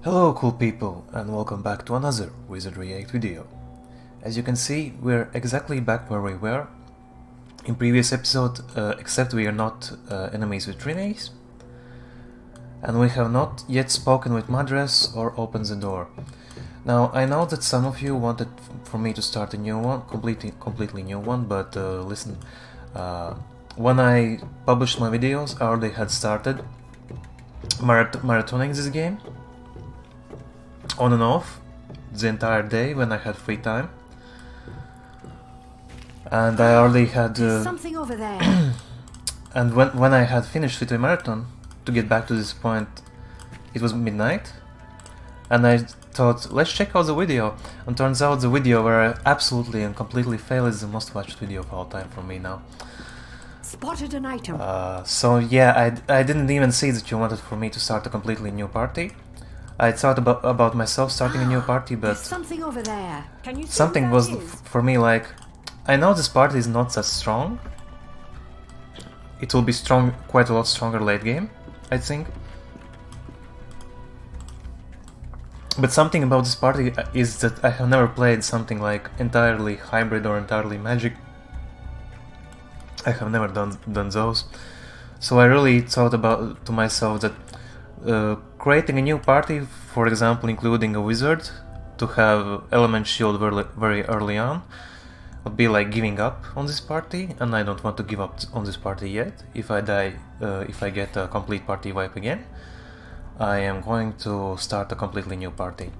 Hello cool people and welcome back to another Wizardry 8 video. As you can see, we're exactly back where we were in previous episode, except we are not enemies with Trinaes, and we have not yet spoken with Madras or opened the door. Now I know that some of you wanted for me to start a new one, completely new one, but listen, when I published my videos I already had started marathoning this game on and off the entire day when I had free time, and I already had something over there. and when I had finished with the marathon, to get back to this point, it was midnight, and I thought, let's check out the video, and turns out the video where I absolutely and completely fail is the most watched video of all time for me now. Spotted an item. So yeah, I didn't even see that you wanted for me to start a completely new party. I thought about myself starting a new party, but There's something over there. Can you see something what was that is? for me like, I know this party is not that strong. It will be strong, quite a lot stronger late game, I think. But something about this party is that I have never played something like entirely hybrid or entirely magic. I have never done those. So I really thought about to myself that creating a new party, for example including a wizard to have element shield very early on, would be like giving up on this party, and I don't want to give up on this party yet. If I die, if I get a complete party wipe again, I am going to start a completely new party.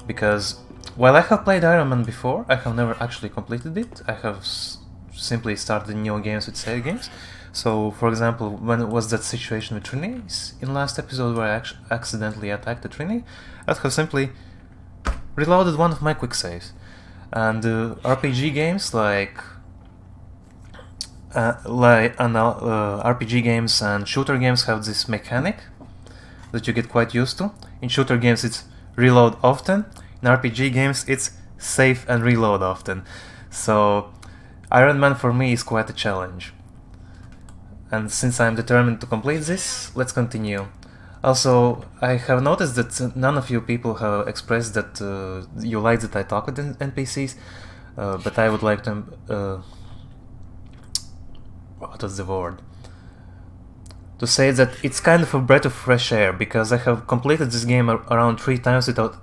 Because while I have played Ironman before, I have never actually completed it. I have simply started new games with save games. So, for example, when it was that situation with Trinaes in last episode where I accidentally attacked a Trinity, I'd have simply reloaded one of my quick saves. And RPG games like RPG games and shooter games have this mechanic that you get quite used to. In shooter games it's reload often, in RPG games it's save and reload often. So Ironman for me is quite a challenge. And since I'm determined to complete this, let's continue. Also, I have noticed that none of you people have expressed that you like that I talk with NPCs, but I would like to... what was the word? To say that it's kind of a breath of fresh air, because I have completed this game around 3 times without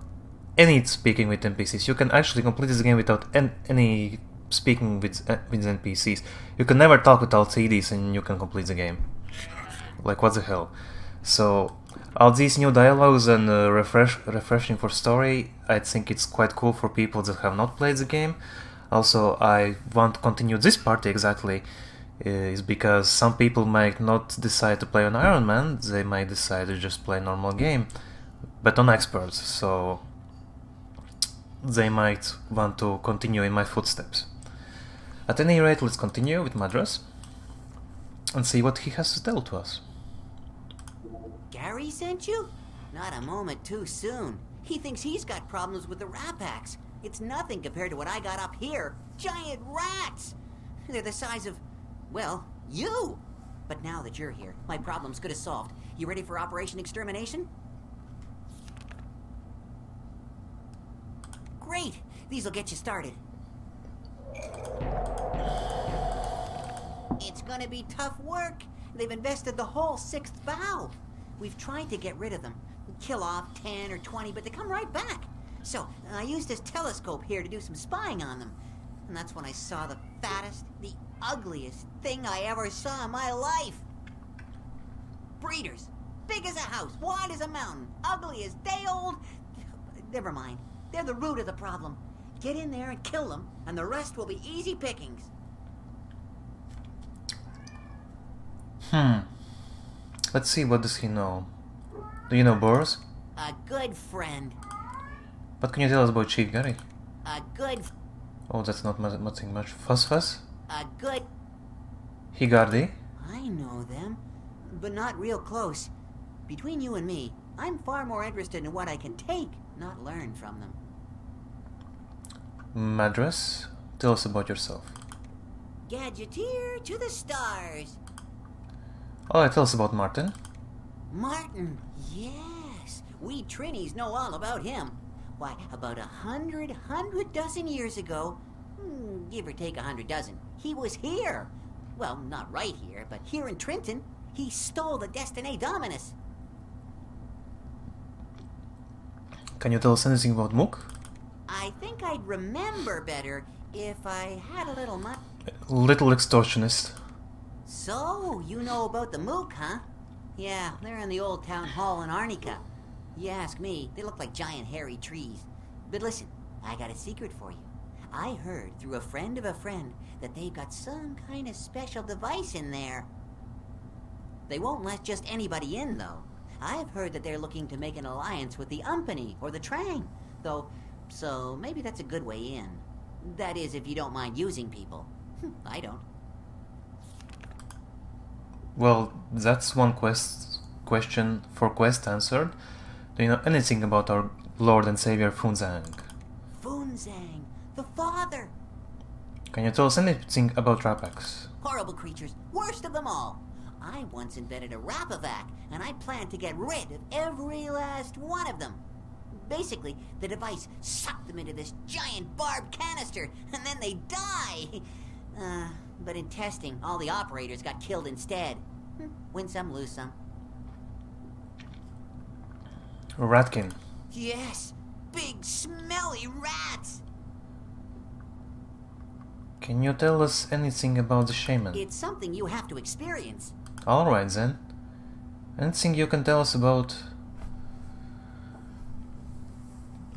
any speaking with NPCs. You can actually complete this game without any speaking with NPCs. You can never talk with LCDs and you can complete the game. Like, what the hell? So, all these new dialogues and refreshing for story, I think it's quite cool for people that have not played the game. Also, I want to continue this party exactly, is because some people might not decide to play on Ironman, they might decide to just play normal game, but on experts, so they might want to continue in my footsteps. At any rate, let's continue with Madras and see what he has to tell to us. Gary sent you? Not a moment too soon. He thinks he's got problems with the Rapax. It's nothing compared to what I got up here. Giant rats! They're the size of, well, you! But now that you're here, my problem's good as solved. You ready for Operation Extermination? Great! These'll get you started. It's gonna be tough work. They've invested the whole 6th valve. We've tried to get rid of them, kill off 10 or 20, but they come right back. So I used this telescope here to do some spying on them. And that's when I saw the fattest, the ugliest thing I ever saw in my life. Breeders. Big as a house, wide as a mountain, ugly as day old. Never mind. They're the root of the problem. Get in there and kill them, and the rest will be easy pickings. Let's see, what does he know? Do you know Boris? A good friend. What can you tell us about Chief Gary? A good... Oh, that's not nothing much. Fuss? A good... Higardi? I know them, but not real close. Between you and me, I'm far more interested in what I can take, not learn from them. Madras? Tell us about yourself. Gadgeteer to the stars. Alright, tell us about Martin. Martin, yes. We Trinies know all about him. Why, about 100 dozen years ago, give or take 100 dozen, he was here. Well, not right here, but here in Trenton. He stole the Destiny Dominus. Can you tell us anything about Mook? I think I'd remember better if I had a little money. Little extortionist. So, you know about the Mook, huh? Yeah, they're in the old town hall in Arnica. You ask me, they look like giant hairy trees. But listen, I got a secret for you. I heard through a friend of a friend that they've got some kind of special device in there. They won't let just anybody in, though. I've heard that they're looking to make an alliance with the Umpany or the Trang, though, so maybe that's a good way in. That is, if you don't mind using people. I don't. Well, that's one question for quest answered. Do you know anything about our Lord and Savior Funzang? Funzang, the father. Can you tell us anything about Rapax? Horrible creatures, worst of them all. I once invented a Rapovac, and I plan to get rid of every last one of them. Basically, the device sucked them into this giant barbed canister, and then they die. But in testing, all the operators got killed instead. Win some, lose some. Ratkin. Yes, big smelly rats. Can you tell us anything about the shaman? It's something you have to experience. Alright then. Anything you can tell us about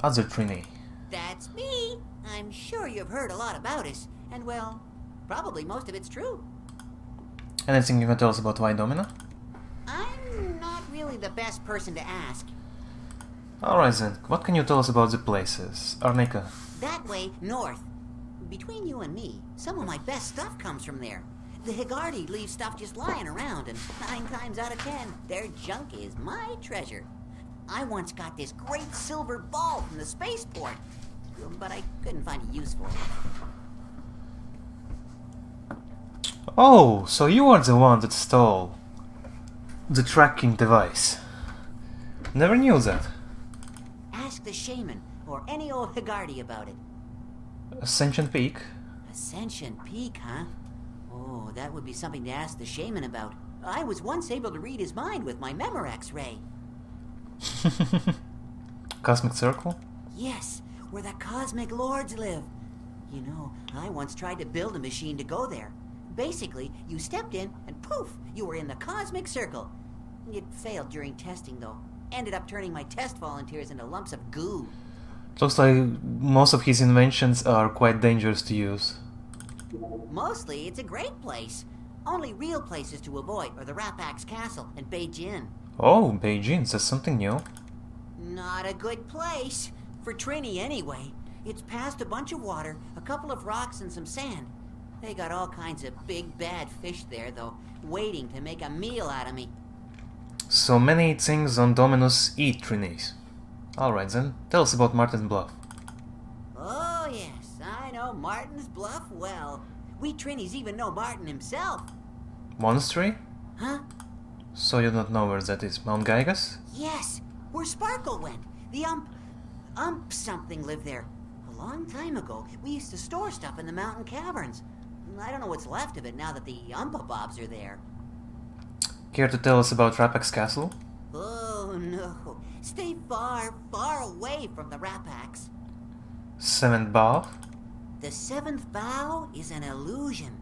other Trini? That's me. I'm sure you've heard a lot about us, and well, probably most of it's true. Anything you can tell us about Y Domina? I'm not really the best person to ask. Alright then, what can you tell us about the places? Arnica. That way, north. Between you and me, some of my best stuff comes from there. The Higardi leave stuff just lying around, and 9 times out of 10, their junk is my treasure. I once got this great silver ball from the spaceport, but I couldn't find a use for it. Oh, so you are the one that stole the tracking device. Never knew that. Ask the shaman, or any old Higardi about it. Ascension Peak. Ascension Peak, huh? Oh, that would be something to ask the shaman about. I was once able to read his mind with my Memorex ray. Cosmic Circle? Yes, where the Cosmic Lords live. You know, I once tried to build a machine to go there. Basically, you stepped in and poof, you were in the Cosmic Circle. It failed during testing, though. Ended up turning my test volunteers into lumps of goo. Looks like most of his inventions are quite dangerous to use. Mostly, it's a great place. Only real places to avoid are the Rapax Castle and Beijing. Oh, Beijing, that's something new. Not a good place. For Trini, anyway. It's past a bunch of water, a couple of rocks, and some sand. They got all kinds of big bad fish there, though, waiting to make a meal out of me. So many things on Dominus eat Trinis. Alright then, tell us about Martin's Bluff. Oh yes, I know Martin's Bluff well. We Trinis even know Martin himself. Monastery? Huh? So you don't know where that is? Mount Gygas? Yes, where Sparkle went. The Ump something lived there. A long time ago, we used to store stuff in the mountain caverns. I don't know what's left of it now that the Umpabobs are there. Care to tell us about Rapax Castle? Oh no, stay far, far away from the Rapax. Seventh Bow? The 7th Bow is an illusion.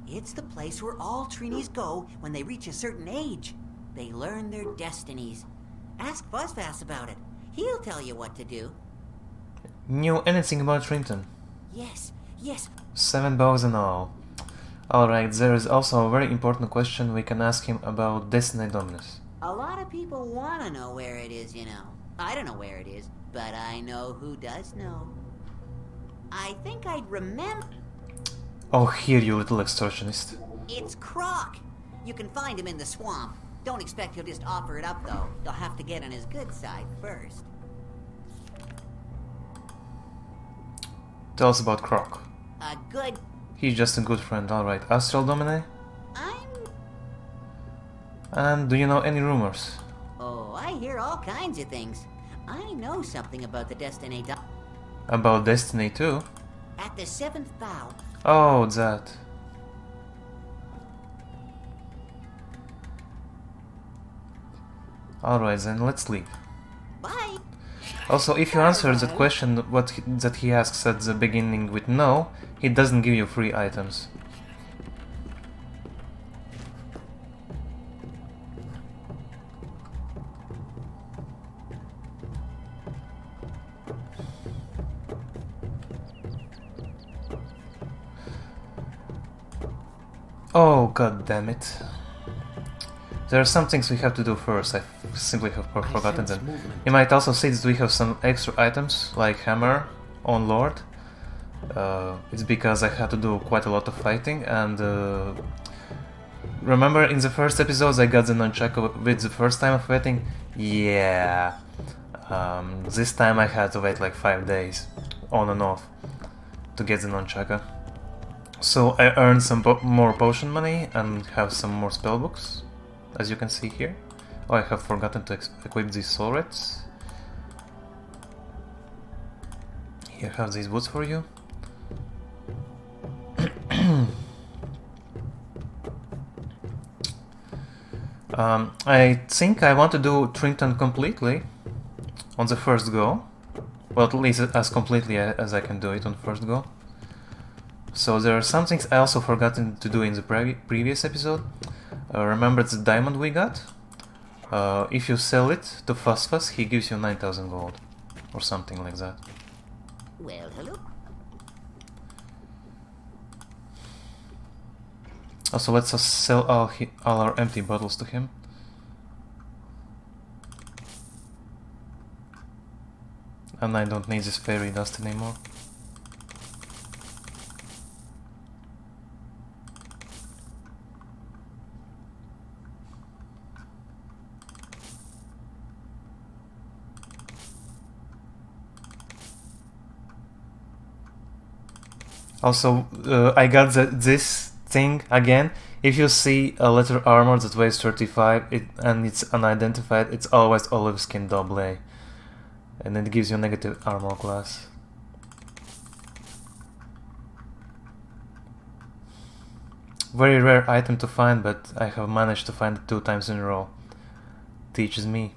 It's the place where all Trinis go when they reach a certain age. They learn their destinies. Ask Fuzzfass about it. He'll tell you what to do. Knew anything about Trinton? Yes. 7 bows and all. Alright, there is also a very important question we can ask him about Destiny Dominus. A lot of people want to know where it is, you know. I don't know where it is, but I know who does know. I think I'd remember... Oh, here, you little extortionist. It's Croc. You can find him in the swamp. Don't expect he'll just offer it up, though. You'll have to get on his good side first. Tell us about Croc. A good... He's just a good friend, alright. Astral Domine? I'm... And do you know any rumors? Oh, I hear all kinds of things. I know something about the Destiny About Destiny too? At the 7th vow. Oh, that. Alright then, let's leave. Bye. Also, if you answer the question that he asks at the beginning with no, he doesn't give you free items. Oh, god damn it. There are some things we have to do first, I simply have forgotten them. You might also see that we have some extra items, like hammer on Lord. It's because I had to do quite a lot of fighting, and remember in the first episodes I got the nunchaku with the first time of fighting? Yeah. This time I had to wait like 5 days, on and off, to get the nunchaku. So I earned some more potion money and have some more spellbooks, as you can see here. Oh, I have forgotten to equip these soul rats. Here, have these boots for you. I think I want to do Trinton completely on the first go. Well, at least as completely as I can do it on first go. So there are some things I also forgotten to do in the previous episode. Remember the diamond we got? If you sell it to Fusfus, he gives you 9,000 gold. Or something like that. Well, hello. Also, let's just sell all our empty bottles to him. And I don't need this fairy dust anymore. Also, I got this thing again. If you see a leather armor that weighs 35 and it's unidentified, it's always olive skin double A. And it gives you negative armor class. Very rare item to find, but I have managed to find it 2 times in a row. Teaches me.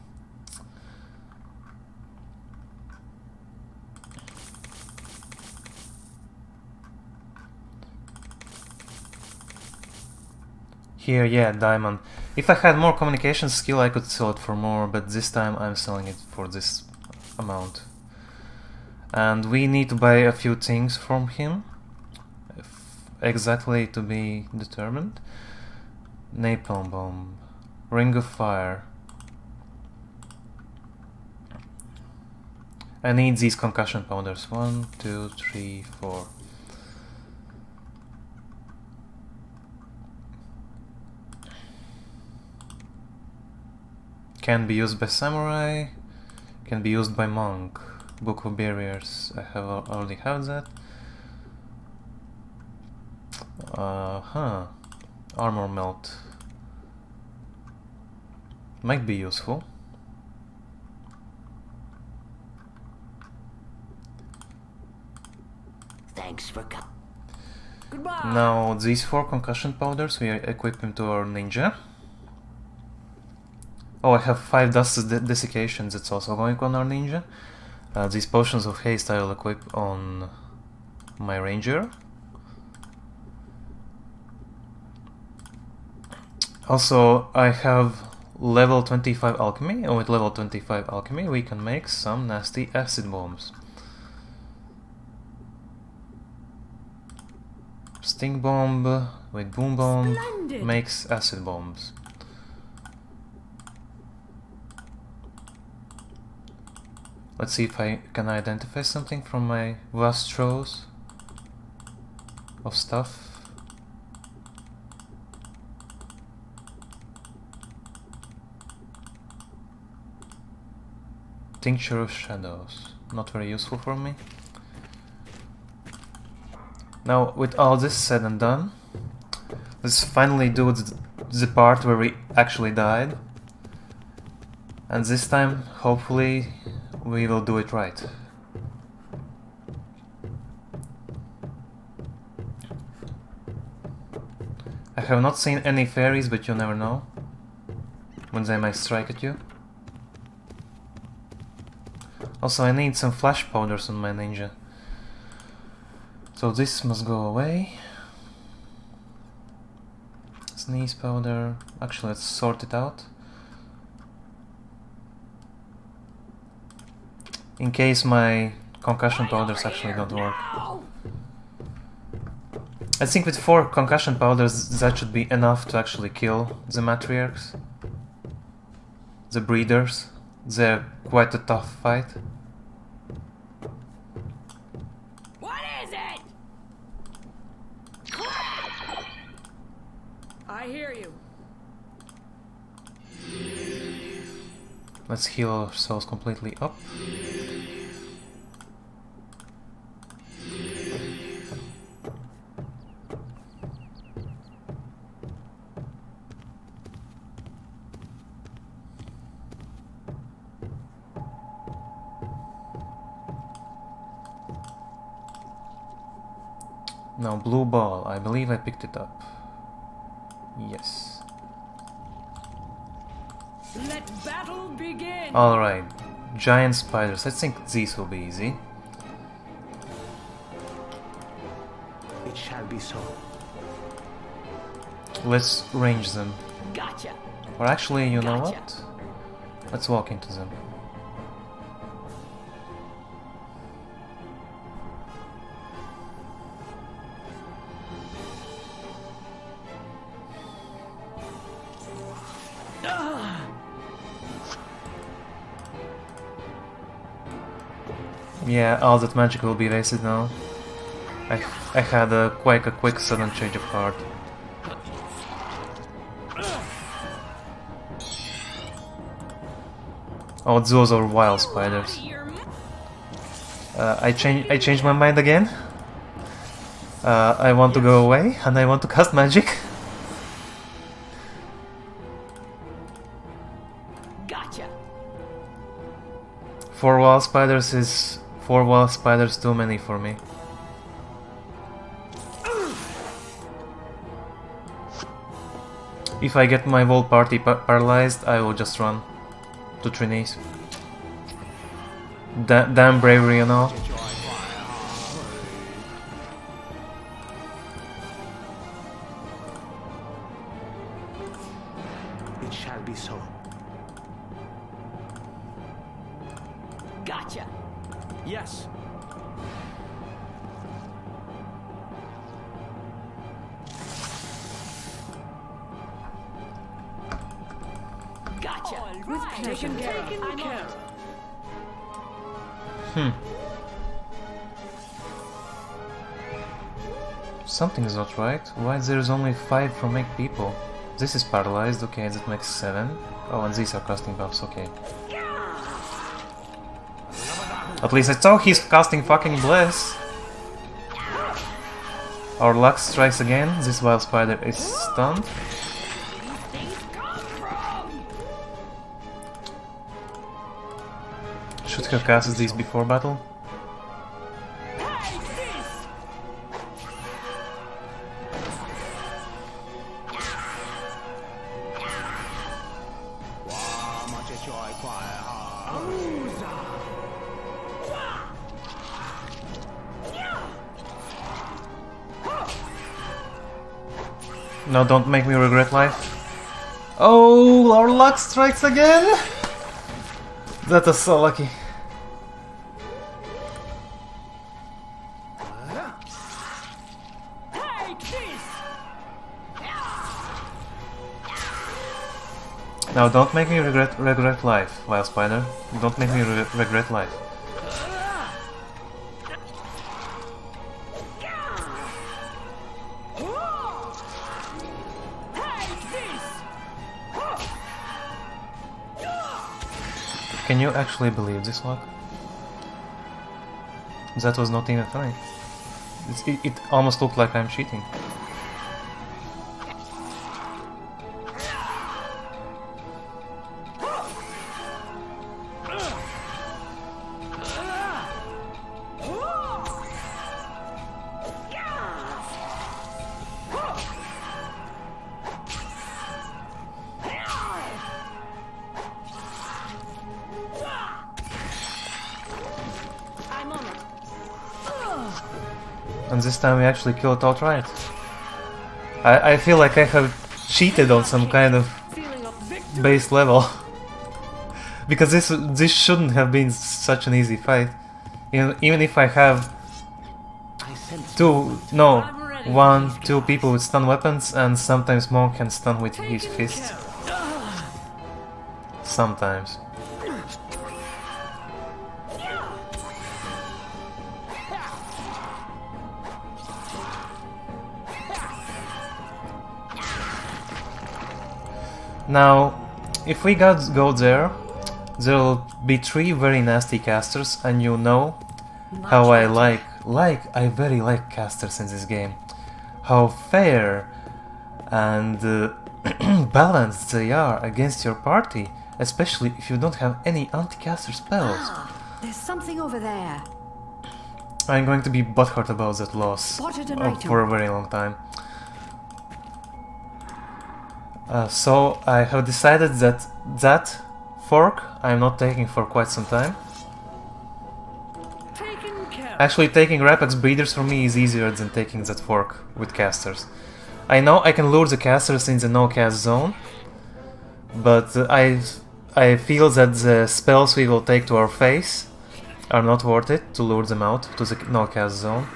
Here, yeah, diamond. If I had more communication skill, I could sell it for more, but this time I'm selling it for this amount. And we need to buy a few things from him, exactly to be determined. Napalm bomb, ring of fire. I need these concussion powders. 1, 2, 3, 4. Can be used by samurai, can be used by monk. Book of barriers, I already have that. Armor melt. Might be useful. Thanks for coming. Goodbye. Now these 4 concussion powders, we equip them to our ninja. Oh, I have 5 dust desiccations, it's also going on our ninja. These potions of haste I will equip on my ranger. Also, I have level 25 alchemy, and with level 25 alchemy we can make some nasty acid bombs. Sting bomb with boom bomb Splendid. makes acid bombs. Let's see if I can identify something from my vast rows of stuff. Tincture of shadows, not very useful for me. Now, with all this said and done, let's finally do the part where we actually died. And this time, hopefully, we will do it right. I have not seen any fairies, but you never know when they might strike at you. Also, I need some flash powders on my ninja. So this must go away. Sneeze powder. Actually, let's sort it out. In case my concussion powders actually don't work. I think with 4 concussion powders that should be enough to actually kill the matriarchs. The breeders. They're quite a tough fight. What is it? I hear you. Let's heal ourselves completely up. Now, blue ball. I believe I picked it up. Yes. Let battle begin. Alright. Giant spiders. I think these will be easy. It shall be so. Let's range them. Gotcha. Or actually, you know Gotcha. what? Let's walk into them. Yeah, all that magic will be wasted now. I had quite a quick sudden change of heart. Oh, those are wild spiders. I changed my mind again. I want to go away and I want to cast magic. Gotcha. 4 wild spiders is 4 wild spiders too many for me. If I get my whole party paralyzed, I will just run to Trinis. Damn bravery, you know. It shall be so. Gotcha. Yes. Gotcha. With pleasure. Taken care of. I'm on it. Something is not right. Why there's only 5 from 8 people? This is paralyzed, okay, that makes 7. Oh, and these are casting buffs, okay. At least I thought he's casting fucking Bless. Our luck strikes again. This wild spider is stunned. Should have cast these before battle. No, don't make me regret life. Oh, our luck strikes again! That was so lucky. Now, don't make me regret life, Wild Spider. Don't make me regret life. Can you actually believe this luck? That was not even funny. It almost looked like I'm cheating. And this time we actually kill it outright. I feel like I have cheated on some kind of Feeling of victory. base level. Because this shouldn't have been such an easy fight. Even if I have I sense one, two people with stun weapons, and sometimes Monk can stun with his Taken fists. care of. Sometimes. Now, if we go there, there'll be 3 very nasty casters, and you know how I I very like casters in this game. How fair and balanced they are against your party, especially if you don't have any anti-caster spells. There's something over there. I'm going to be butthurt about that loss Spotted an item. for a very long time. So I have decided that fork I'm not taking for quite some time. Taken care of. Actually, taking Rapax breeders for me is easier than taking that fork with casters. I know I can lure the casters in the no-cast zone, but I feel that the spells we will take to our face are not worth it to lure them out to the no-cast zone.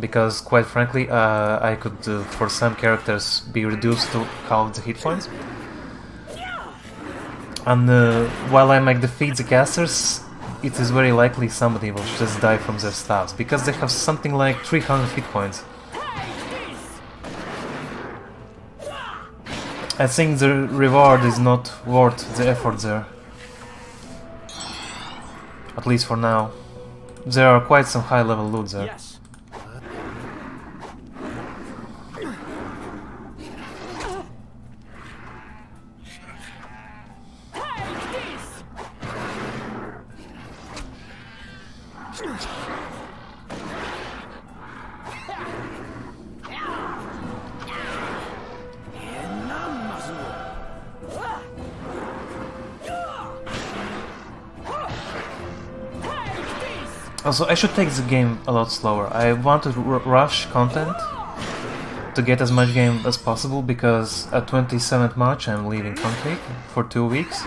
Because, quite frankly, I could, for some characters, be reduced to half the hit points. And while I might defeat the casters, it is very likely somebody will just die from their staffs, because they have something like 300 hit points. I think the reward is not worth the effort there. At least for now. There are quite some high level loot there. Yes. Also, I should take the game a lot slower. I want to rush content to get as much game as possible, because at 27th March I'm leaving Concrete for 2 weeks.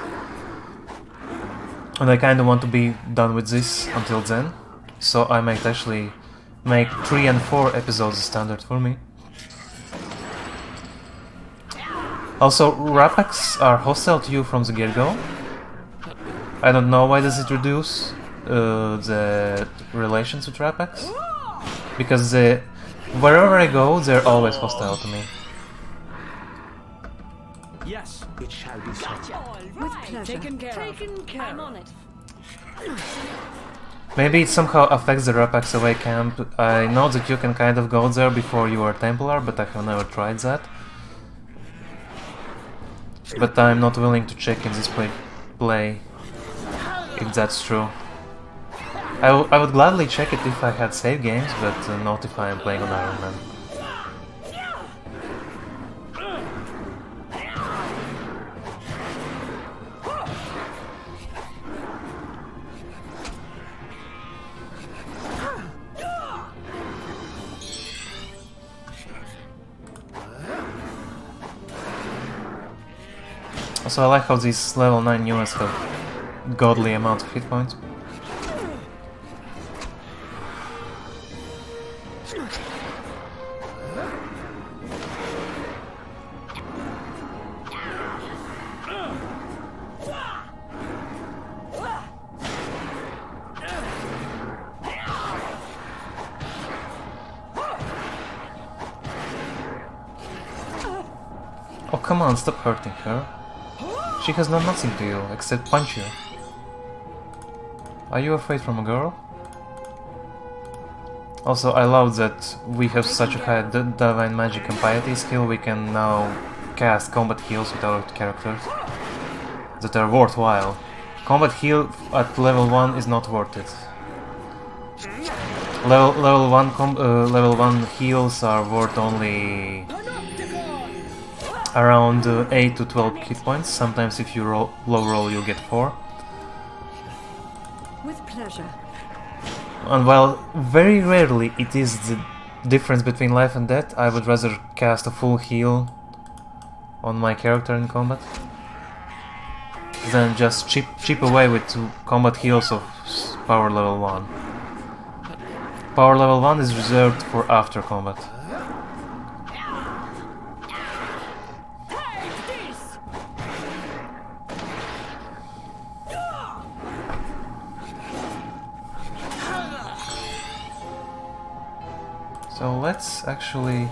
And I kinda want to be done with this until then. So I might actually make 3 and 4 episodes standard for me. Also, Rapax are hostile to you from the get-go. I don't know why does it reduce the relations with Rapax, because wherever I go, they're always hostile to me. Yes, it shall be so. With pleasure. Taken care of. Taken care I'm of. on it. Maybe it somehow affects the Rapax away camp. I know that you can kind of go there before you are Templar, but I have never tried that. But I'm not willing to check in this play if that's true. I would gladly check it if I had save games, but not if I am playing on Ironman. Also, I like how these level 9 units have godly amount of hit points. Oh, come on, stop hurting her. She has done nothing to you, except punch you. Are you afraid from a girl? Also, I love that we have such a high Divine Magic and Piety skill, we can now cast combat heals with our characters that are worthwhile. Combat heal at level 1 is not worth it. Level 1 heals are worth only around 8 to 12 hit points. Sometimes if you low roll you get 4. With pleasure. And while very rarely it is the difference between life and death, I would rather cast a full heal on my character in combat than just chip away with 2 combat heals of power level 1. Power level 1 is reserved for after combat. So let's actually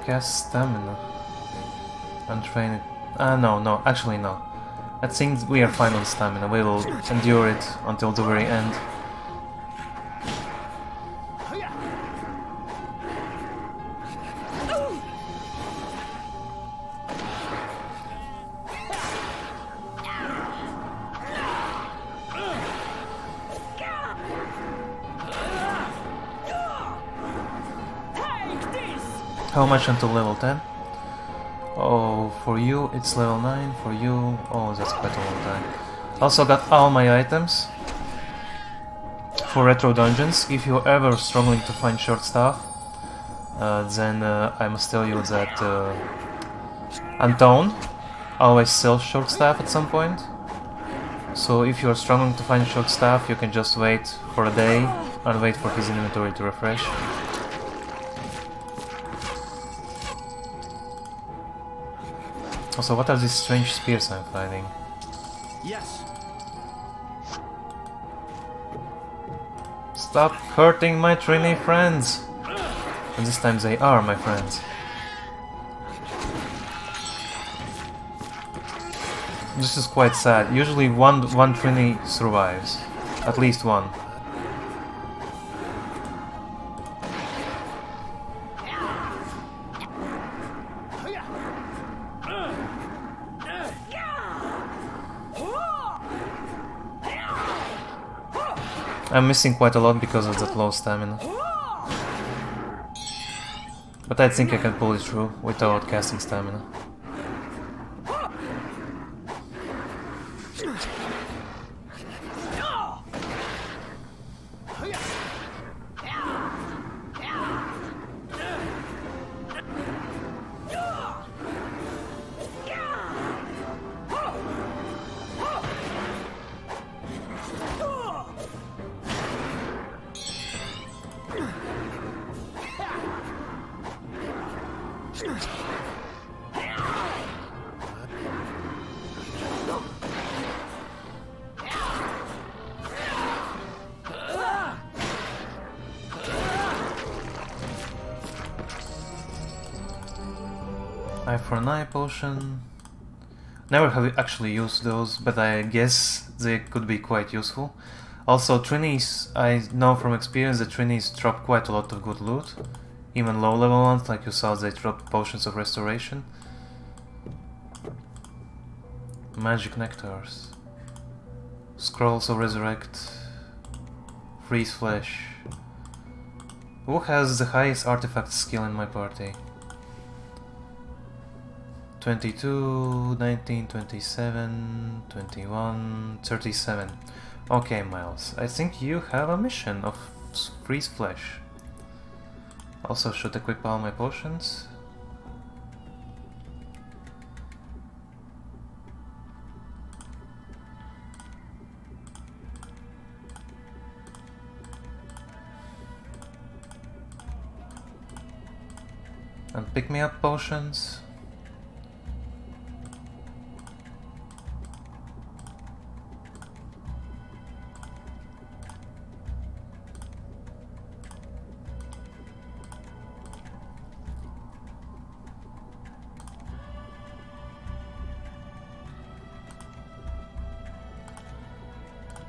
cast stamina and train it. No, actually no. I think we are fine on stamina. We will endure it until the very end. How much until level 10? Oh, for you it's level 9, for you... oh, that's quite a long time. Also got all my items for retro dungeons. If you're ever struggling to find short staff, then I must tell you that Anton always sells short staff at some point. So if you're struggling to find short staff, you can just wait for a day and wait for his inventory to refresh. Also, what are these strange spears I'm finding? Yes. Stop hurting my Trini friends! And this time they are my friends. This is quite sad. Usually one Trini survives. At least one. I'm missing quite a lot because of that low stamina. But I think I can pull it through without casting stamina. Eye for an eye potion. Never have actually used those, but I guess they could be quite useful. Also, Trinis, I know from experience that Trinis drop quite a lot of good loot. Even low level ones, like you saw, they drop potions of restoration. Magic nectars. Scrolls of resurrect. Freeze flesh. Who has the highest artifact skill in my party? 22, 19, 27, 21, 37. Okay, Miles, I think you have a mission of freeze flesh. Also should equip all my potions. And pick me up potions.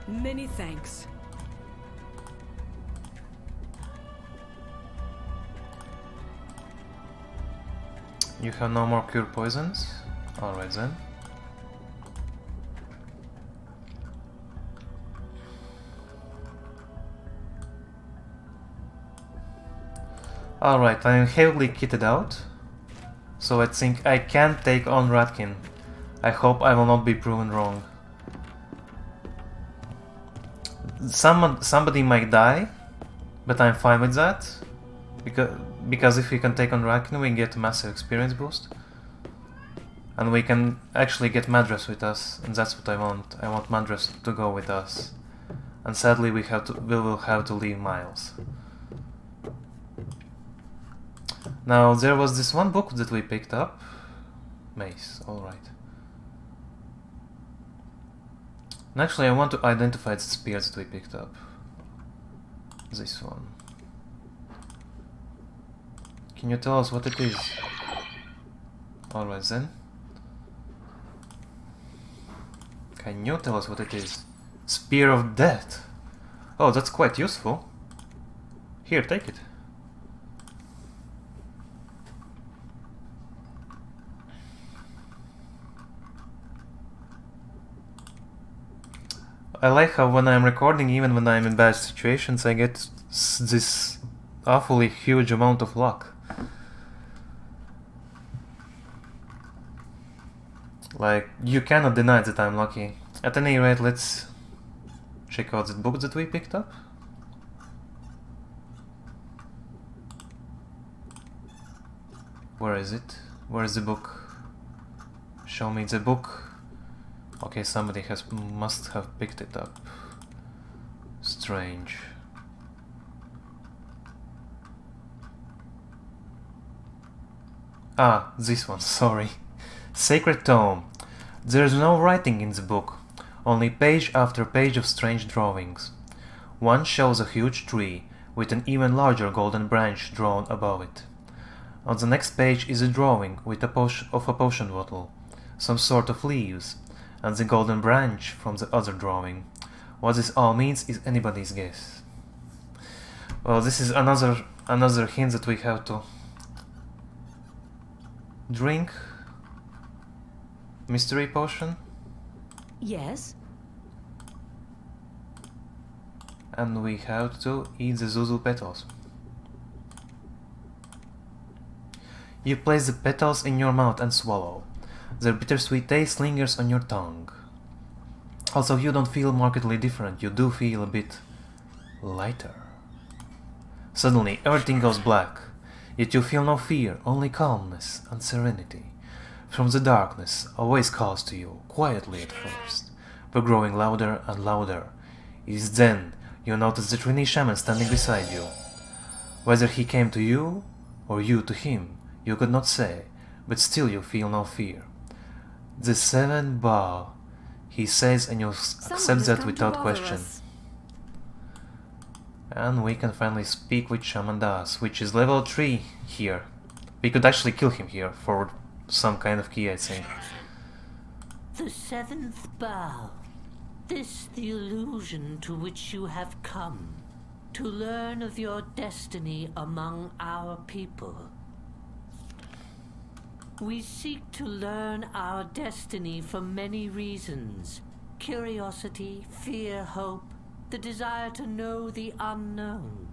Many thanks. You have no more cure poisons? Alright then. Alright, I'm heavily kitted out, so I think I can take on Ratkin. I hope I will not be proven wrong. Somebody might die, but I'm fine with that. because if we can take on Rakn, we get a massive experience boost. And we can actually get Madras with us, and that's what I want. I want Madras to go with us. And sadly we will have to leave Miles. Now there was this one book that we picked up. Mace, alright. And actually I want to identify the spears that we picked up. This one. Can you tell us what it is? Alright then. Can you tell us what it is? Spear of Death. Oh, that's quite useful. Here, take it. I like how when I'm recording, even when I'm in bad situations, I get this awfully huge amount of luck. Like, you cannot deny that I'm lucky. At any rate, let's check out the book that we picked up. Where is it? Where is the book? Show me the book. Okay, somebody must have picked it up. Strange. Ah, this one, sorry. Sacred Tome. There's no writing in the book, only page after page of strange drawings. One shows a huge tree, with an even larger golden branch drawn above it. On the next page is a drawing with a potion bottle, some sort of leaves, and the golden branch from the other drawing. What this all means is anybody's guess. Well, this is another hint that we have to drink. Mystery potion. Yes? And we have to eat the Zuzu petals. You place the petals in your mouth and swallow. Their bittersweet taste lingers on your tongue. Also, you don't feel markedly different, you do feel a bit lighter. Suddenly, everything goes black, yet you feel no fear, only calmness and serenity. From the darkness, a voice calls to you, quietly at first, but growing louder and louder. It is then you notice the Trini shaman standing beside you. Whether he came to you, or you to him, you could not say, but still you feel no fear. The 7 Ba, he says, and you accept that without question. And we can finally speak with Shaman Das, which is level 3 here. We could actually kill him here for some kind of key, I think. The 7th bow. This the illusion to which you have come, to learn of your destiny among our people. We seek to learn our destiny for many reasons. Curiosity, fear, hope, the desire to know the unknown.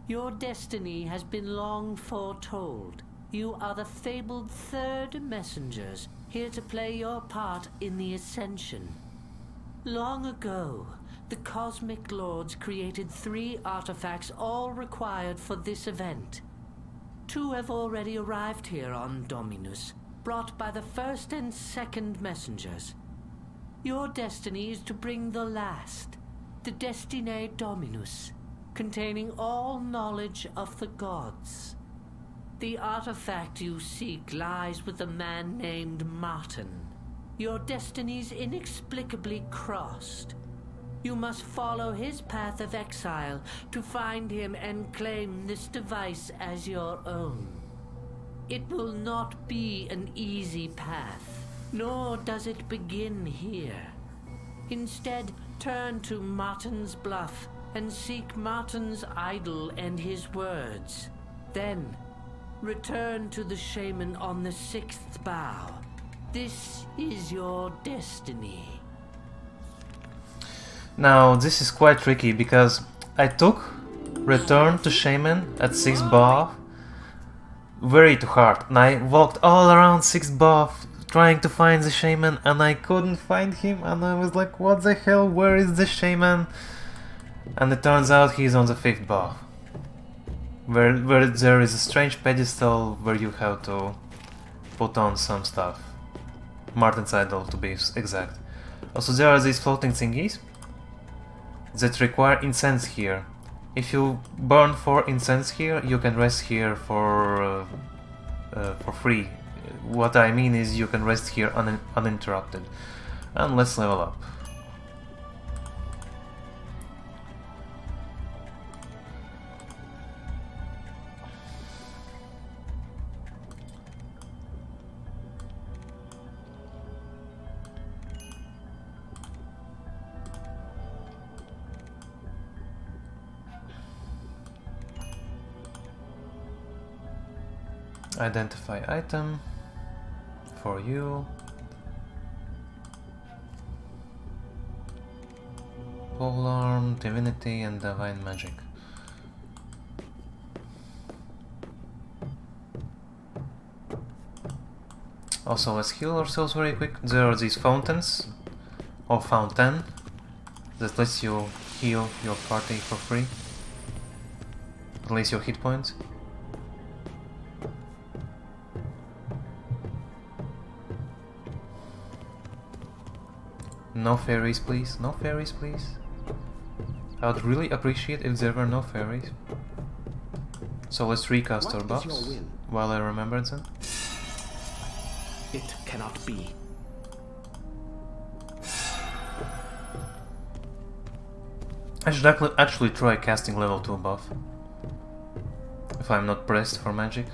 Your destiny has been long foretold. You are the fabled 3rd messengers, here to play your part in the ascension. Long ago, the Cosmic Lords created 3 artifacts, all required for this event. 2 have already arrived here on Dominus, brought by the 1st and 2nd messengers. Your destiny is to bring the last, the Destinae Dominus, containing all knowledge of the gods. The artifact you seek lies with a man named Martin. Your destinies inexplicably crossed. You must follow his path of exile to find him and claim this device as your own. It will not be an easy path, nor does it begin here. Instead, turn to Martin's Bluff and seek Martin's idol and his words. Then, return to the shaman on the 6th bow. This is your destiny. Now, this is quite tricky because I took return to shaman at 6th bow very to heart, and I walked all around 6th bow trying to find the shaman, and I couldn't find him, and I was like, what the hell, where is the shaman? And it turns out he's on the 5th bow. where there is a strange pedestal where you have to put on some stuff. Martin's idol, to be exact. Also, there are these floating thingies that require incense here. If you burn 4 incense here, you can rest here for free. What I mean is you can rest here uninterrupted. And let's level up. Identify item for you. Polearm, Divinity, and Divine Magic. Also, let's heal ourselves very quick. There are these fountains, or fountain, that lets you heal your party for free. At least your hit points. No fairies, please. No fairies, please. I would really appreciate if there were no fairies. So let's recast our What is buffs your will? while I remember them. It cannot be. I should actually try casting level 2 buff. If I'm not pressed for magic.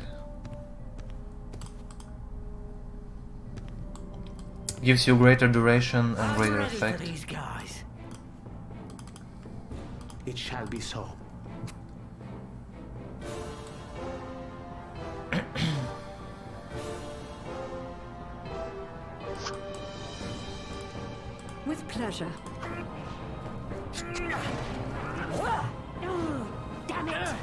Gives you greater duration and greater I'm ready for effect. these guys. It shall be so. With pleasure. Damn it!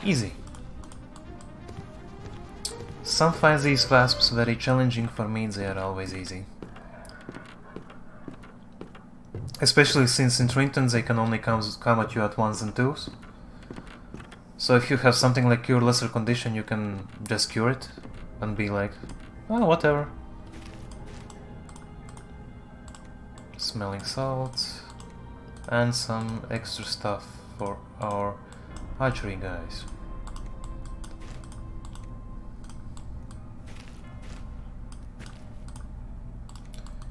Easy. Some find these wasps very challenging. For me, they are always easy. Especially since in Trinton they can only come at you at 1s and 2s. So if you have something like Cure Lesser Condition, you can just cure it and be like, oh, whatever. Smelling salts and some extra stuff for our archery guys.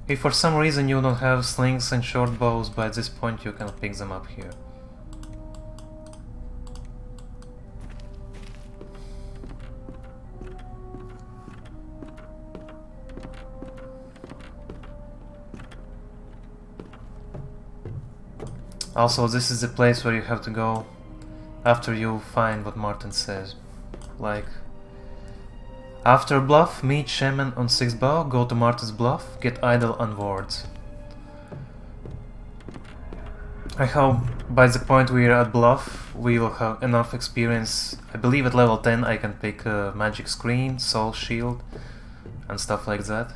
If for some reason you don't have slings and short bows by this point, you can pick them up here. Also, this is the place where you have to go after you find what Martin says. Like, after Bluff, meet Shaman on 6th bow, go to Martin's Bluff, get Idol and Wards. I hope by the point we are at Bluff, we will have enough experience. I believe at level 10 I can pick a Magic Screen, Soul Shield, and stuff like that.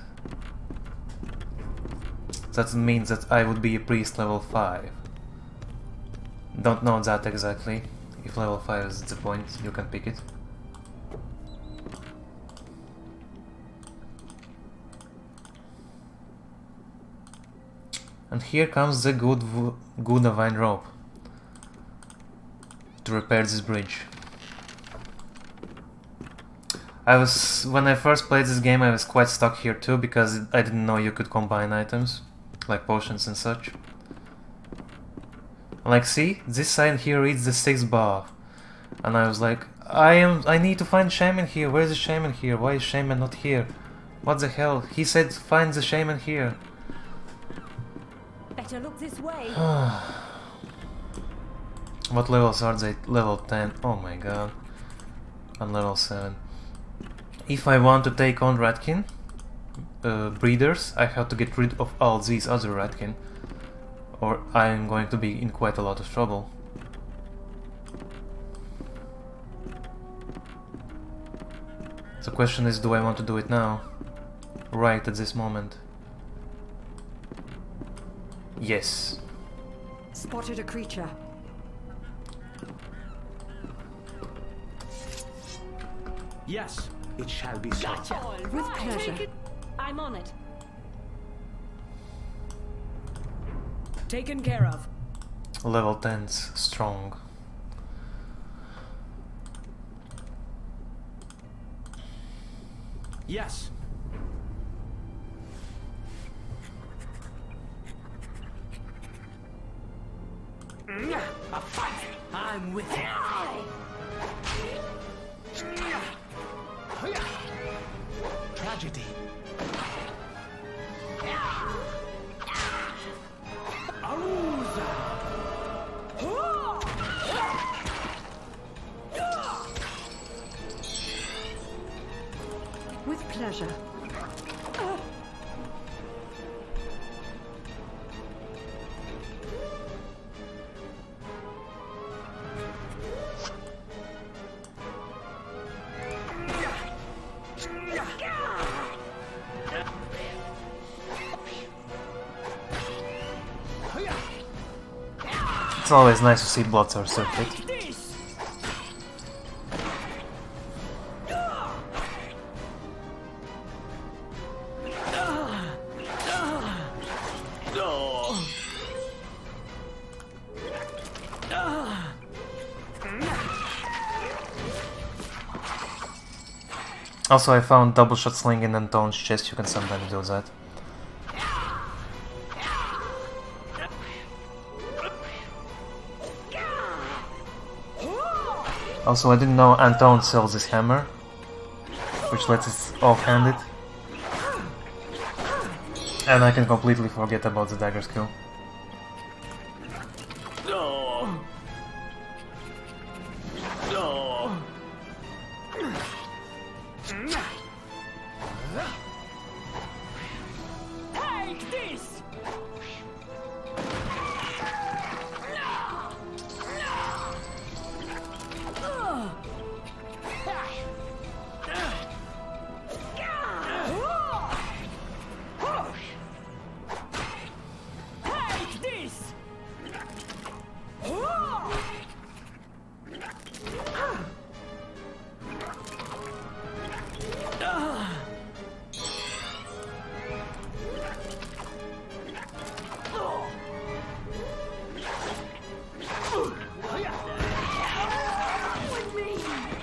That means that I would be a priest level 5. Don't know that exactly. If level 5 is the point, you can pick it. And here comes the good Divine Rope to repair this bridge. When I first played this game, I was quite stuck here too, because I didn't know you could combine items, like potions and such. Like, see, this side here reads the 6th bar, and I was like, I need to find Shaman here. Where's the Shaman here? Why is Shaman not here? What the hell? He said find the Shaman here. Better look this way. What levels are they? Level 10. Oh my god. And level 7. If I want to take on Ratkin breeders, I have to get rid of all these other Ratkin. or I'm going to be in quite a lot of trouble. The question is, do I want to do it now? Right at this moment? Yes. Spotted a creature. Yes, it shall be so. With pleasure. Take it. I'm on it. Taken care of. Level 10's strong. Yes. A fight. I'm with you. Tragedy. With pleasure. It's always nice to see Bloodsour circuit. This. Also, I found double shot sling in Anton's chest, you can sometimes do that. Also, I didn't know Anton sells this hammer, which lets it off-handed. And I can completely forget about the dagger skill. Take this. Take this.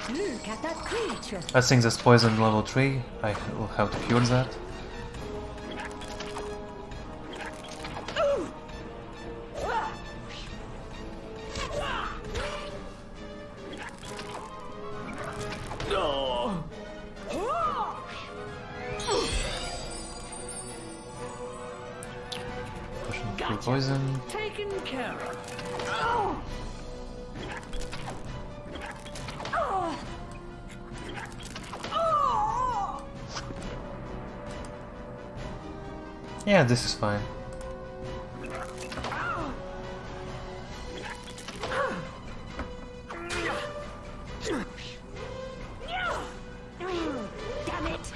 Look at that creature. I think that's poison level 3, I will have to cure that. Pushing through poison. Taken care of. Yeah, this is fine. Damn it.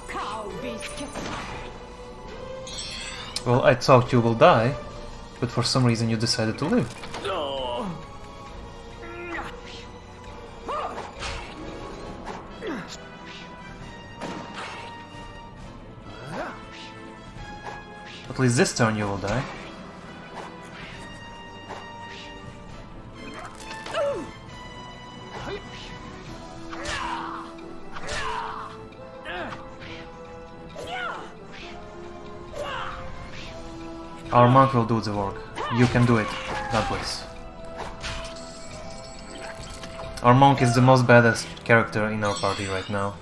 Cow biscuit. Well, I thought you will die, but for some reason you decided to live. At least this turn you will die. Our monk will do the work. You can do it, Douglas. Our monk is the most badass character in our party right now.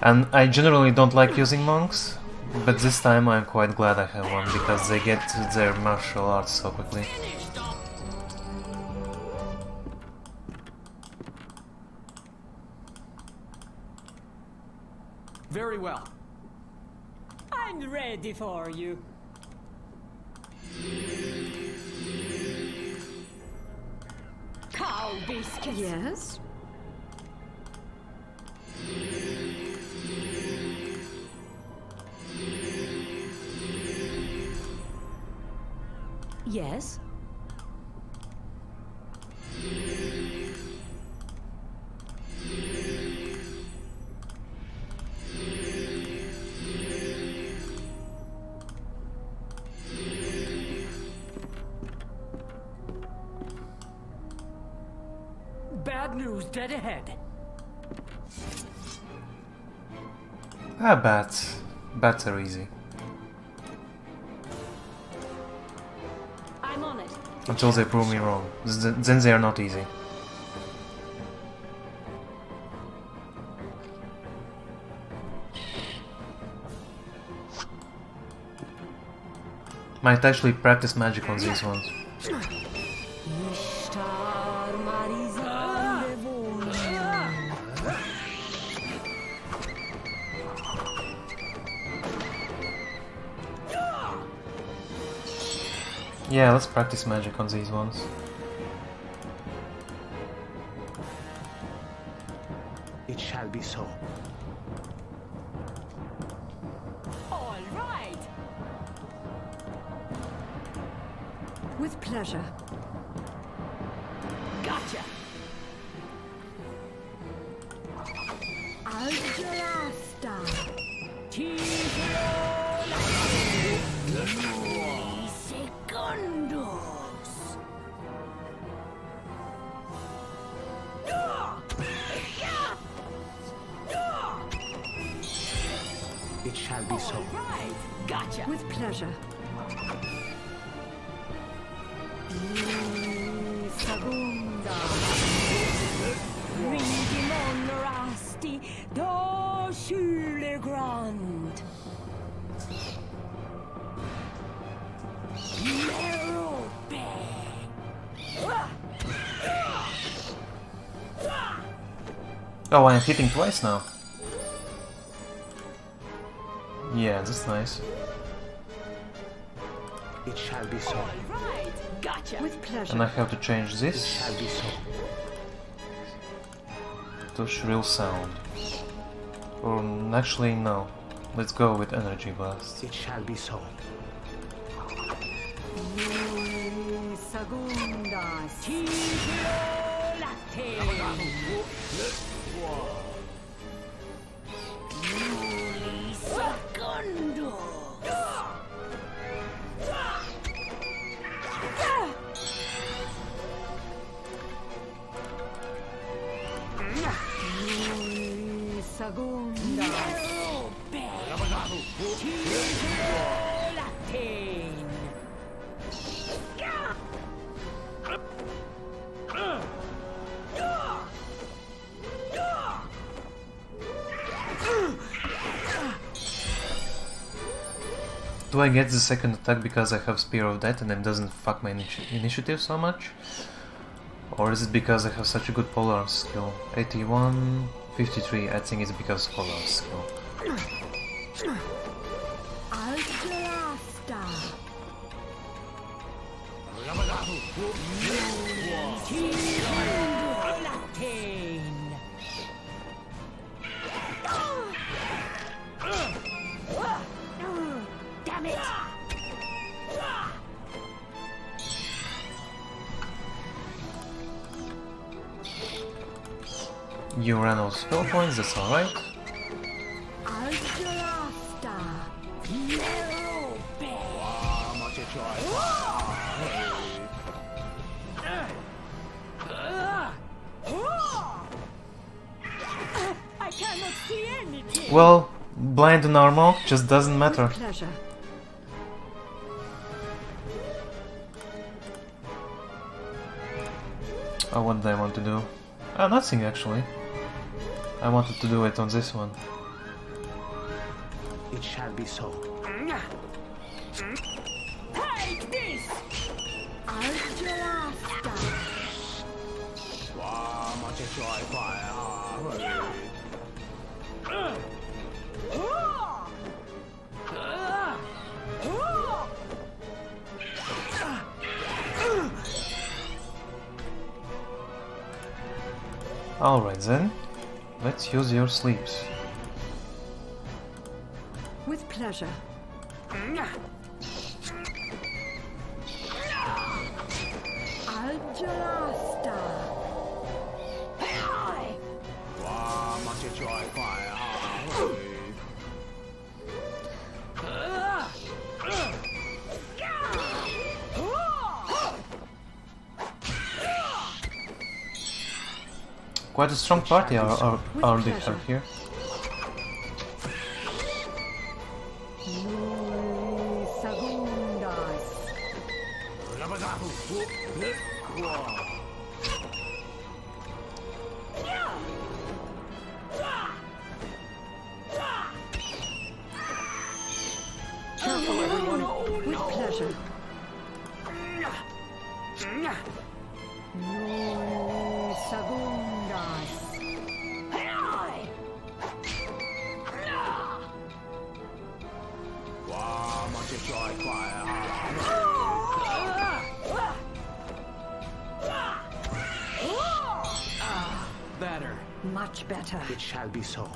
And I generally don't like using monks, but this time I'm quite glad I have one, because they get to their martial arts so quickly. Very well. I'm ready for you. Cow biscuits. Yes? Yes? Bad news dead ahead. Ah, bats. Bats are easy. I'm on it. Until they prove me wrong. Then they are not easy. Might actually practice magic on these ones. Yeah, let's practice magic on these ones. It shall be so. All right. With pleasure. Gotcha. Algerasta. Segundos. It shall be so. Right. Gotcha. With pleasure. Segunda. Ringimon rasti do Schulegrand. Oh, I'm hitting twice now. Yeah, that's nice. It shall be so. Right. Gotcha. With pleasure. And I have to change It this shall be so. to shrill sound. Or actually no. Let's go with energy blast. It shall be so. Segunda. Segunda. Do I get the second attack because I have Spear of Death and it doesn't fuck my initiative so much? Or is it because I have such a good polearm skill? 81, 53, I think it's because of polearm skill. Algerasta. Damn it! You ran out of spell points, that's alright. Algerasta. I cannot see anything. Well, blind and normal just doesn't matter. Pleasure. Oh, what did I want to do? Nothing actually. I wanted to do it on this one. It shall be so. Take this! Algerasta. Alright then, let's use your sleeps. With pleasure. Algelasta. Quite a strong party are they have here. Nui segundas. Careful, everyone. With pleasure. Nui segundas. Better. Much better. It shall be so.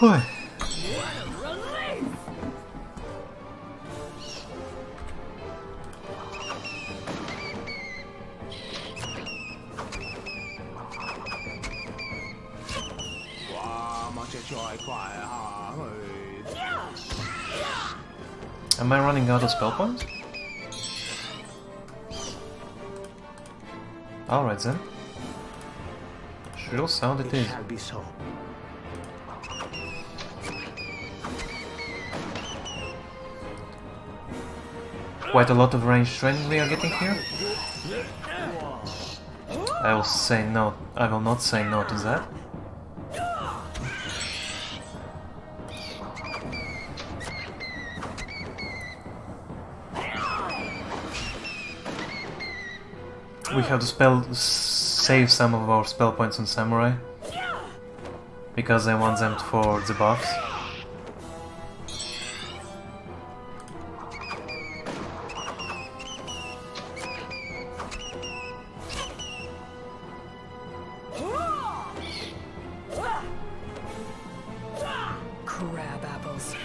Oi. Am I running out of spell points? Alright then. Shrill sound it It is. shall be so. Quite a lot of range training we are getting here. I will say no. I will not say no to that. We have to save some of our spell points on Samurai because I want them for the buffs. Crab apples.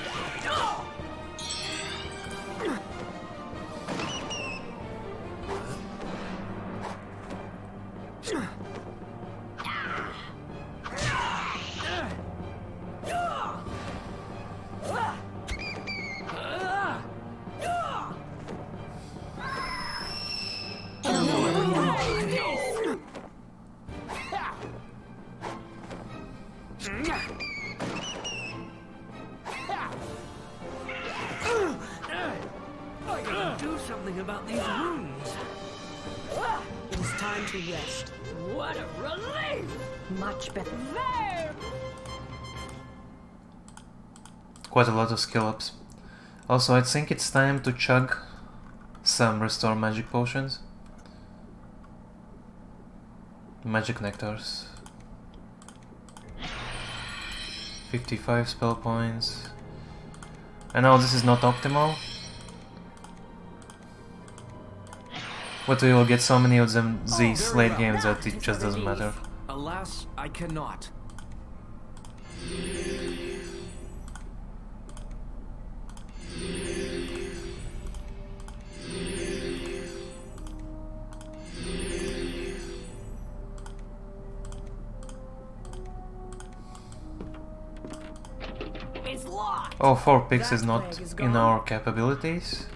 I gotta do something about these wounds. It is time to rest. What a relief! Much better. There! Quite a lot of skill ups. Also, I think it's time to chug some restore magic potions. Magic nectars. 55 spell points. I know this is not optimal, but we will get so many of them these late games that it just doesn't matter. Alas, I cannot. It's locked! Oh, 4 picks is not in our capabilities.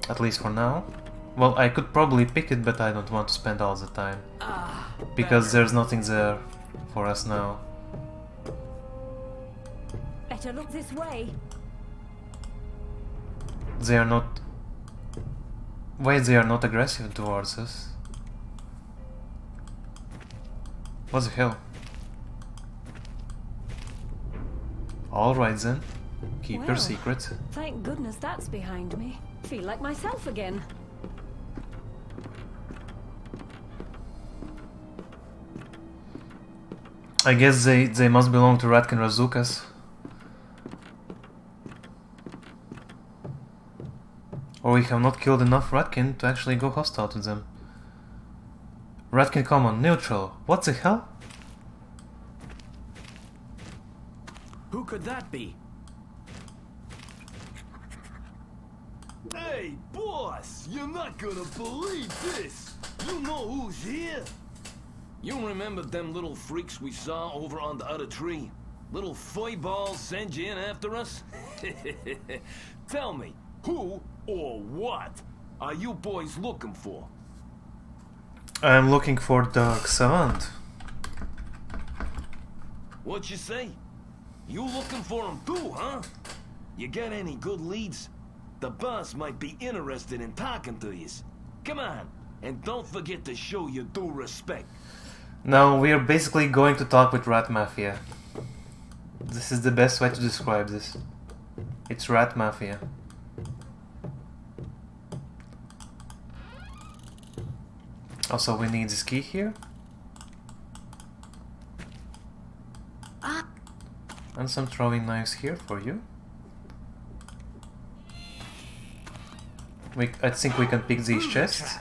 At least for now. Well, I could probably pick it, but I don't want to spend all the time. Because there's nothing there for us now. Better look this way. They are not... Wait, they are not aggressive towards us. What the hell? Alright then. Keep your Well. secret. Thank goodness that's behind me. Feel like myself again. I guess they must belong to Ratkin Razukas. Or we have not killed enough Ratkin to actually go hostile to them. Ratkin common, neutral. What the hell? Who could that be? Hey, boss! You're not gonna believe this! You know who's here? You remember them little freaks we saw over on the other tree? Little foyballs send you in after us? Tell me, who or what are you boys looking for? I'm looking for Dark Savant. What you say? You looking for him too, huh? You got any good leads? The boss might be interested in talking to you. Come on, and don't forget to show your due respect. Now we are basically going to talk with Rat Mafia. This is the best way to describe this. It's Rat Mafia. Also, we need this key here. And some throwing knives here for you. I think we can pick these chests.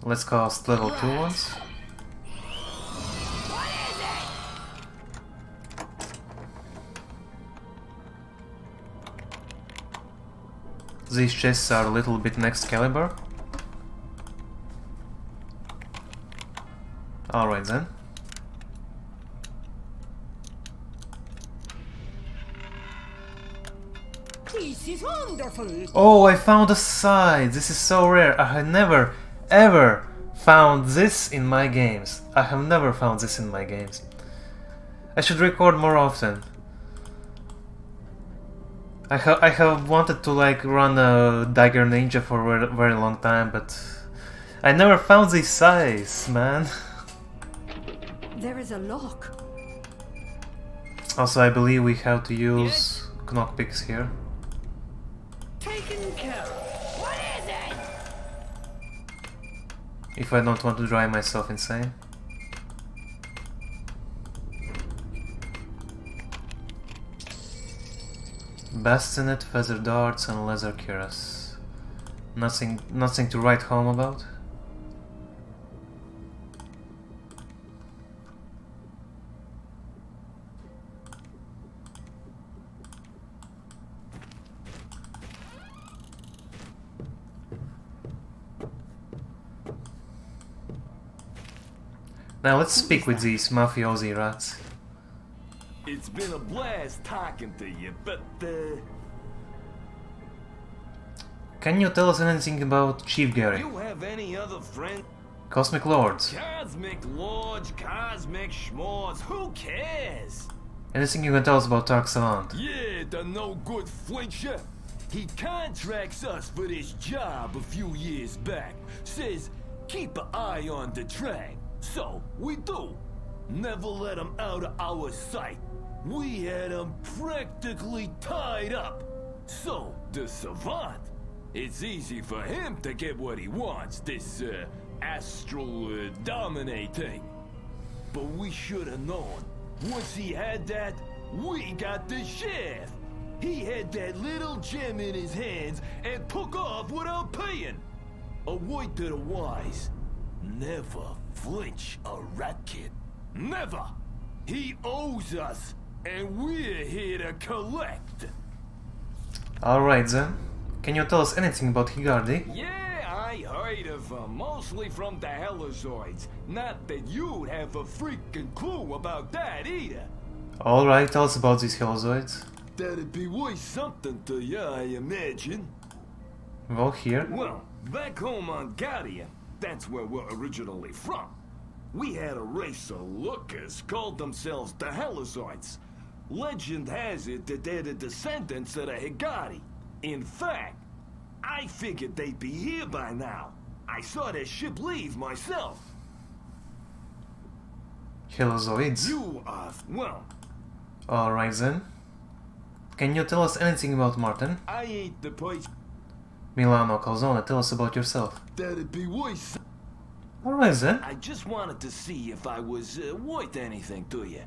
Let's cast level 2 ones. These chests are a little bit next caliber. Alright then. This is wonderful. Oh, I found a side! This is so rare. I have never, ever found this in my games. I have never found this in my games. I should record more often. I have wanted to like run a Dagger Ninja for a very long time, but I never found this size, man. There is a lock. Also, I believe we have to use knockpicks here. Taken care of. What is it? If I don't want to drive myself insane. Bastonet, feather darts, and leather cuirass. Nothing to write home about. Now let's speak with these mafiosi rats. It's been a blast talking to you, but Can you tell us anything about Chief Gary? You have any other friend? Cosmic Lords. Cosmic Lords, Cosmic Schmords, who cares? Anything you can tell us about Dark Savant? yeah, the no-good flincher. He contracts us for this job a few years back. Says, keep an eye on the track. So, we do. Never let him out of our sight. We had him practically tied up. So, the Savant, it's easy for him to get what he wants, this, astral dominating. But we should have known. Once he had that, we got the shaft. He had that little gem in his hands and took off without paying. A word to the wise. Never flinch a rat kid. Never! He owes us, and we're here to collect. Alright then. Can you tell us anything about Higardi? Yeah, I heard of him, mostly from the Hellozoids. Not that you'd have a freaking clue about that either. Alright, tell us about these Hellozoids. That'd be worth something to you, I imagine. Well, here. Well, back home on Gadia, that's where we're originally from. We had a race of lookers called themselves the Hellozoids. Legend has it that they're the descendants of the Higari. In fact, I figured they'd be here by now. I saw their ship leave myself. Hellozoids. You are, well, Alright then. Can you tell us anything about Martin? I ain't the place. Milano Calzone, tell us about yourself. That'd be worth. Alright then. I just wanted to see if I was worth anything to you.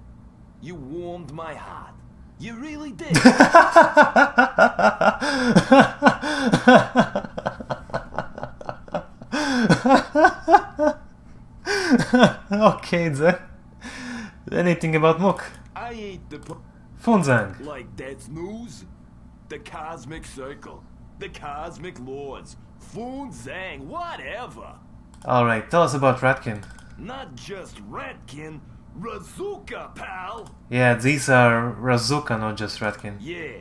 You warmed my heart. You really did. Okay then. Anything about Mook? I ain't the Funzang. like that's news. The Cosmic Circle, the Cosmic Lords, Foon Zhang, whatever. Alright, tell us about Ratkin. Not just Ratkin, Razuka, pal. Yeah, these are Razuka, not just Ratkin. Yeah,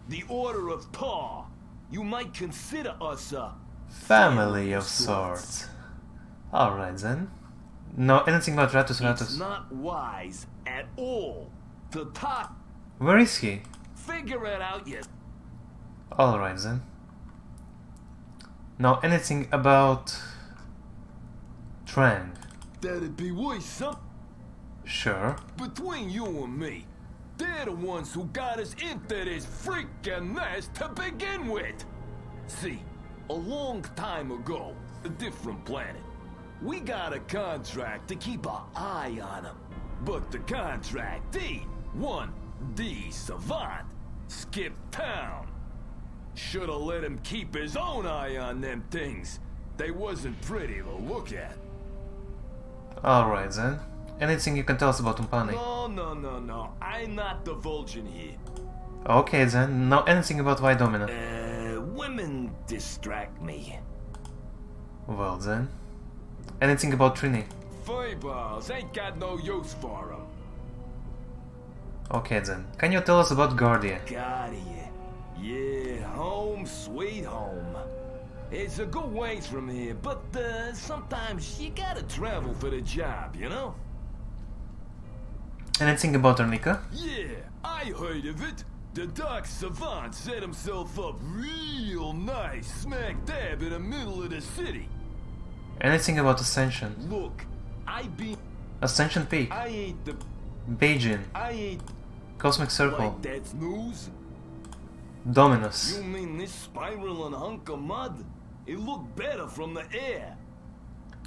the Order of Tar. You might consider us a Family of sorts. Alright then. No, anything about Ratus It's Ratus? not wise at all to talk. Where is he? Figure it out, you. Alright then. No, anything about Trang? That'd be worth something. Sure. Between you and me, they're the ones who got us into this freaking mess to begin with. See, a long time ago, a different planet, we got a contract to keep an eye on them. But the contractee, one D Savant, skipped town. Shoulda let him keep his own eye on them things. They wasn't pretty to look at. Alright then. Anything you can tell us about Umpani? No. I'm not divulging here. Okay then. No, anything about White Domino? Women distract me. Well then. Anything about Trini? Fireballs ain't got no use for them. Okay then. Can you tell us about Guardia? Guardia. Yeah, home sweet home. It's a good ways from here, but sometimes you gotta travel for the job, you know? Anything about Arnica? Yeah, I heard of it. The Dark Savant set himself up real nice, smack dab in the middle of the city. Anything about Ascension? Look, I be... Ascension Peak? I ain't the... Beijing? I ain't... Cosmic Circle? Like that's news? Dominus? You mean this spiraling hunk of mud? It looked better from the air.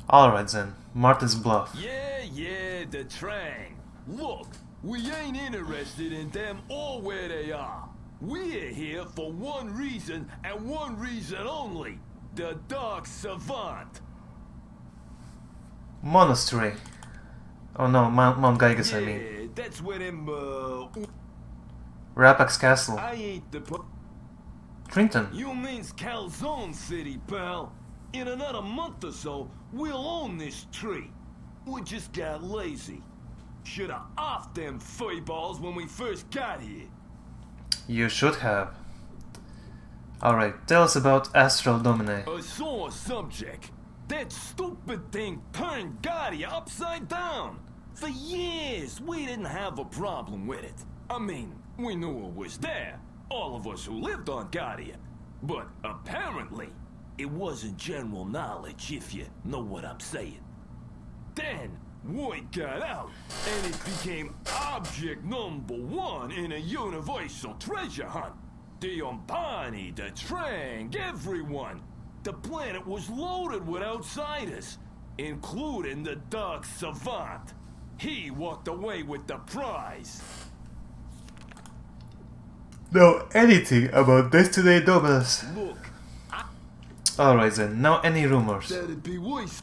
Alright then. Martin's Bluff. Yeah, the Trang. Look, we ain't interested in them or where they are. We're here for one reason and one reason only. The Dark Savant. Monastery. Oh no, Mount Gygas I mean. Yeah, that's where them, Rapax Castle. I ain't the... Trinton. You means Calzone City, pal. In another month or so, we'll own this tree. We just got lazy. Shoulda offed them furballs when we first got here. You should have. Alright, tell us about Astral Domine. A sore subject. That stupid thing turned Guardia upside down. For years, we didn't have a problem with it. I mean, we knew it was there. All of us who lived on Guardia. But apparently, it wasn't general knowledge, if you know what I'm saying. Then, word got out, and it became object number one in a universal treasure hunt. The Umpani, the Trang, everyone. The planet was loaded with outsiders, including the Dark Savant. He walked away with the prize. Know anything about Destiny Dominus? Look, Alright then, now any rumors? that'd be worse.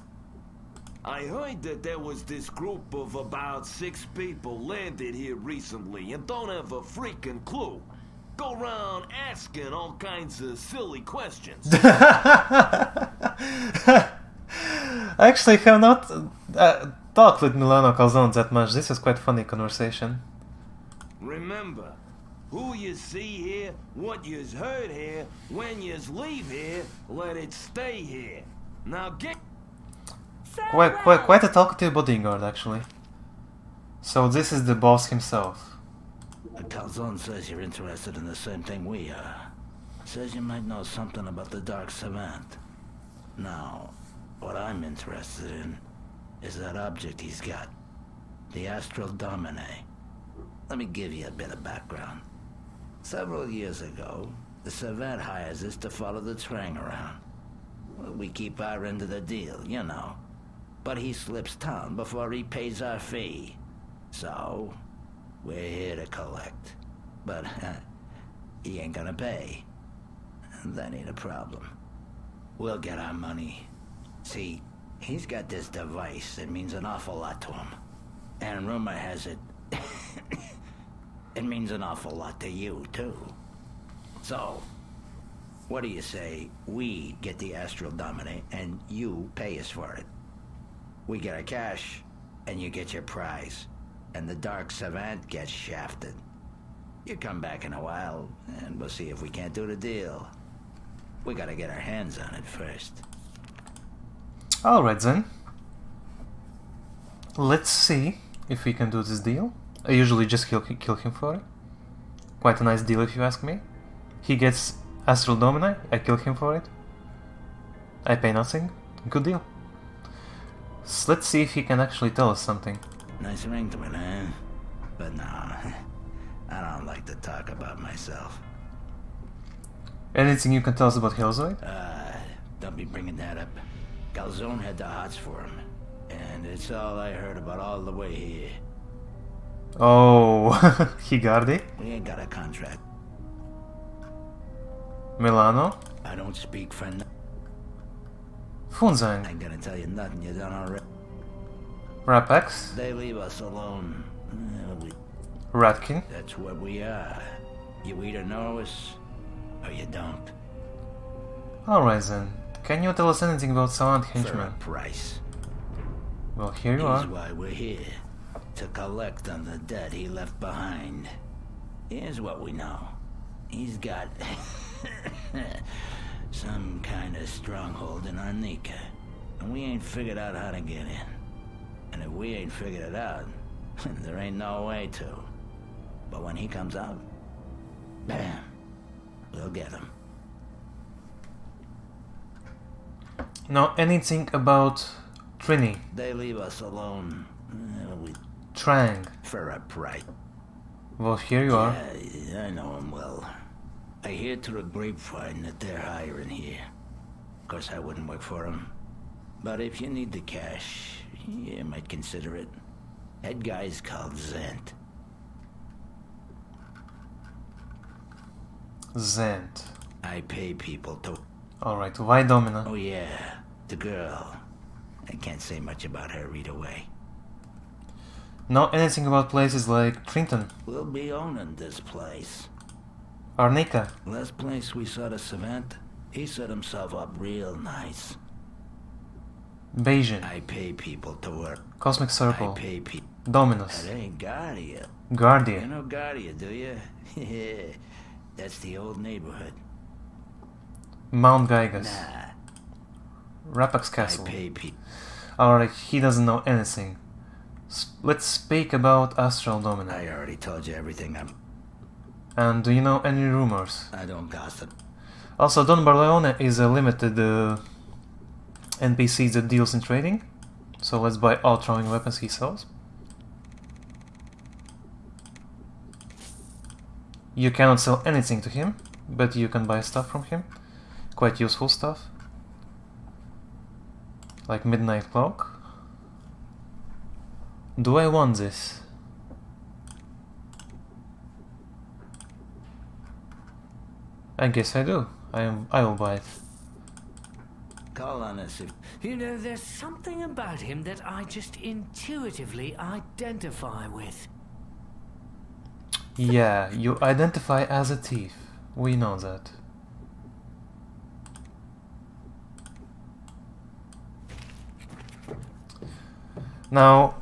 I heard that there was this group of about 6 people landed here recently and don't have a freaking clue. Go around asking all kinds of silly questions. I actually have not talked with Milano Calzone that much. This was quite funny conversation. Remember, who you see here, what you's heard here, when you's leave here, let it stay here. Now get... Quite a talkative bodyguard, actually. So this is the boss himself. Calzone says you're interested in the same thing we are. Says you might know something about the Dark Savant. Now, what I'm interested in is that object he's got. The Astral Domine. Let me give you a bit of background. Several years ago, the Savant hires us to follow the Trang around. We keep our end of the deal, you know. but he slips town before he pays our fee. So, we're here to collect. But he ain't gonna pay. That ain't a problem. We'll get our money. See, he's got this device that means an awful lot to him. And rumor has it, it means an awful lot to you, too. So, what do you say we get the Astral Dominate and you pay us for it? We get our cash, and you get your prize. And the Dark Savant gets shafted. You come back in a while, and we'll see if we can't do the deal. We gotta get our hands on it first. Alright then. Let's see if we can do this deal. I usually just kill him for it. Quite a nice deal if you ask me. He gets Astral Domini, I kill him for it. I pay nothing. Good deal. So let's see if he can actually tell us something. Nice ring to it, eh? But no, I don't like to talk about myself. Anything you can tell us about Hellzoid? Don't be bringing that up. Calzone had the hots for him, and it's all I heard about all the way here. Oh, he got it? We ain't got a contract. Milano? I don't speak for Funzang? I ain't gonna tell you nothing you don't already. Rapex? They leave us alone. Ratkin? That's what we are. You either know us, or you don't. Alright then. Can you tell us anything about Savant For Henchman? a price. Well, here you Here's are. why we're here. To collect on the debt he left behind. Here's what we know. He's got some kind of stronghold in Arnica. And we ain't figured out how to get in. And if we ain't figured it out, there ain't no way to. But when he comes out, bam, we'll get him. Now, anything about Trini? They leave us alone. Trang? For a price. Well, here you are. Yeah, I know him well. I hear through a grapevine that they're hiring here. Of course, I wouldn't work for them. But if you need the cash, you might consider it. That guy's called Zent. Zent. I pay people to... Alright, why Domina? Oh yeah, the girl. I can't say much about her either way. Know anything about places like Trinton? We'll be owning this place. Arnica? Last place we saw the Savant, he set himself up real nice. Bayesian? I pay people to work. Cosmic Circle? I pay people. Dominus? That ain't Guardia. Guardia? You know Guardia, do you? That's the old neighborhood. Mount Gygas? Nah. Rapax Castle? I pay people. Alright, he doesn't know anything. Let's speak about Astral Domina. I already told you everything. And do you know any rumors? I don't gossip. Also, Don Barleone is a limited NPC that deals in trading. So let's buy all throwing weapons he sells. You cannot sell anything to him, but you can buy stuff from him. Quite useful stuff. Like Midnight Cloak. Do I want this? I guess I do. I will buy it. Call on us if... You know, there's something about him that I just intuitively identify with. Yeah, you identify as a thief. We know that. Now,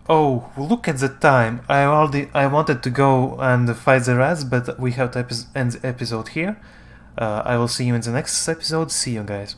oh, look at the time. I wanted to go and fight the rats, but we have to end the episode here. I will see you in the next episode. See you guys.